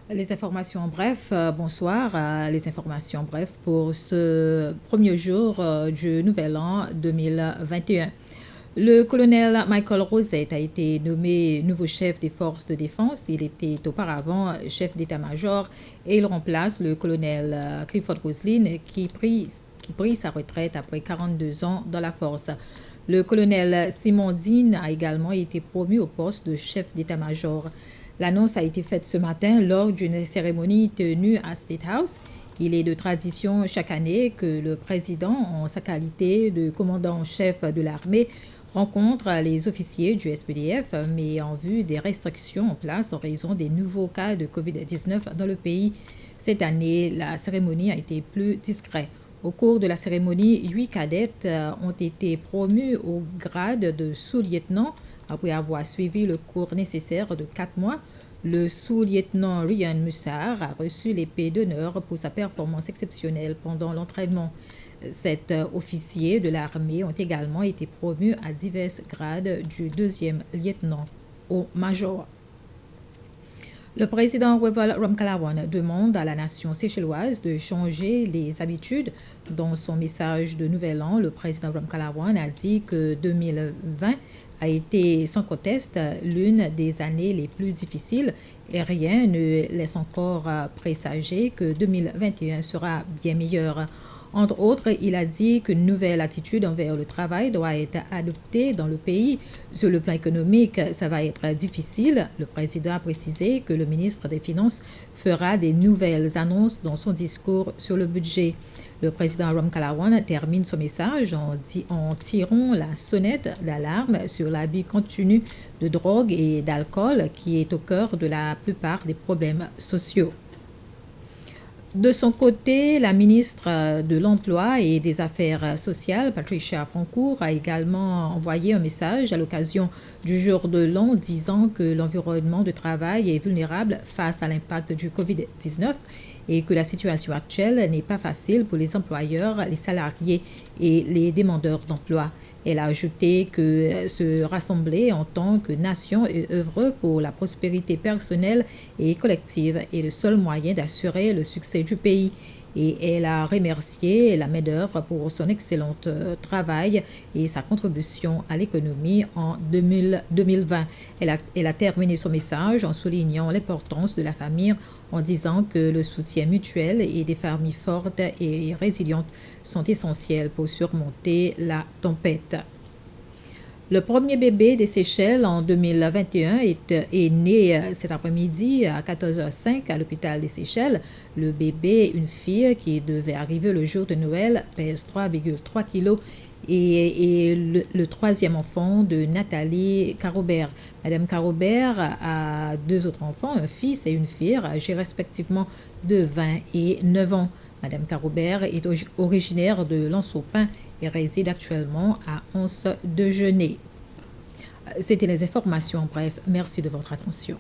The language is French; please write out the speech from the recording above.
Les informations en bref, bonsoir. Les informations en bref pour ce premier jour du nouvel an 2021. Le colonel Michael Rosette a été nommé nouveau chef des forces de défense. Il était auparavant chef d'état-major et il remplace le colonel Clifford Roslin qui prit sa retraite après 42 ans dans la force. Le colonel Simon Dean a également été promu au poste de chef d'état-major. L'annonce a été faite ce matin lors d'une cérémonie tenue à State House. Il est de tradition chaque année que le président, en sa qualité de commandant en chef de l'armée, rencontre les officiers du SPDF, mais en vue des restrictions en place en raison des nouveaux cas de COVID-19 dans le pays. Cette année, la cérémonie a été plus discrète. Au cours de la cérémonie, 8 cadettes ont été promus au grade de sous-lieutenant après avoir suivi le cours nécessaire de 4 mois. Le sous-lieutenant Ryan Mussar a reçu l'épée d'honneur pour sa performance exceptionnelle pendant l'entraînement. Sept officiers de l'armée ont également été promus à divers grades du deuxième lieutenant au major. Le président Wavel Ramkalawan demande à la nation séchelloise de changer les habitudes. Dans son message de Nouvel An, le président Ramkalawan a dit que 2020 a été sans conteste l'une des années les plus difficiles et rien ne laisse encore présager que 2021 sera bien meilleur. Entre autres, il a dit qu'une nouvelle attitude envers le travail doit être adoptée dans le pays. Sur le plan économique, ça va être difficile. Le président a précisé que le ministre des Finances fera des nouvelles annonces dans son discours sur le budget. Le président Ramkalawan termine son message en tirant la sonnette d'alarme sur l'abus continu de drogue et d'alcool qui est au cœur de la plupart des problèmes sociaux. De son côté, la ministre de l'Emploi et des Affaires sociales, Patricia Francourt, a également envoyé un message à l'occasion du jour de l'an disant que l'environnement de travail est vulnérable face à l'impact du COVID-19 et que la situation actuelle n'est pas facile pour les employeurs, les salariés et les demandeurs d'emploi. Elle a ajouté que se rassembler en tant que nation et œuvrer pour la prospérité personnelle et collective est le seul moyen d'assurer le succès du pays. Et elle a remercié la main-d'œuvre pour son excellent travail et sa contribution à l'économie en 2020. Elle a terminé son message en soulignant l'importance de la famille en disant que le soutien mutuel et des familles fortes et résilientes sont essentiels pour surmonter la tempête. Le premier bébé des Seychelles en 2021 est né cet après-midi à 14h05 à l'hôpital des Seychelles. Le bébé, une fille qui devait arriver le jour de Noël, pèse 3,3 kg et le troisième enfant de Nathalie Carobert. Madame Carobert a deux autres enfants, un fils et une fille, âgés respectivement de 20 et 9 ans. Madame Carobert est originaire de Lançopin et réside actuellement à Anse-de-Genêt. C'était les informations. Bref, merci de votre attention.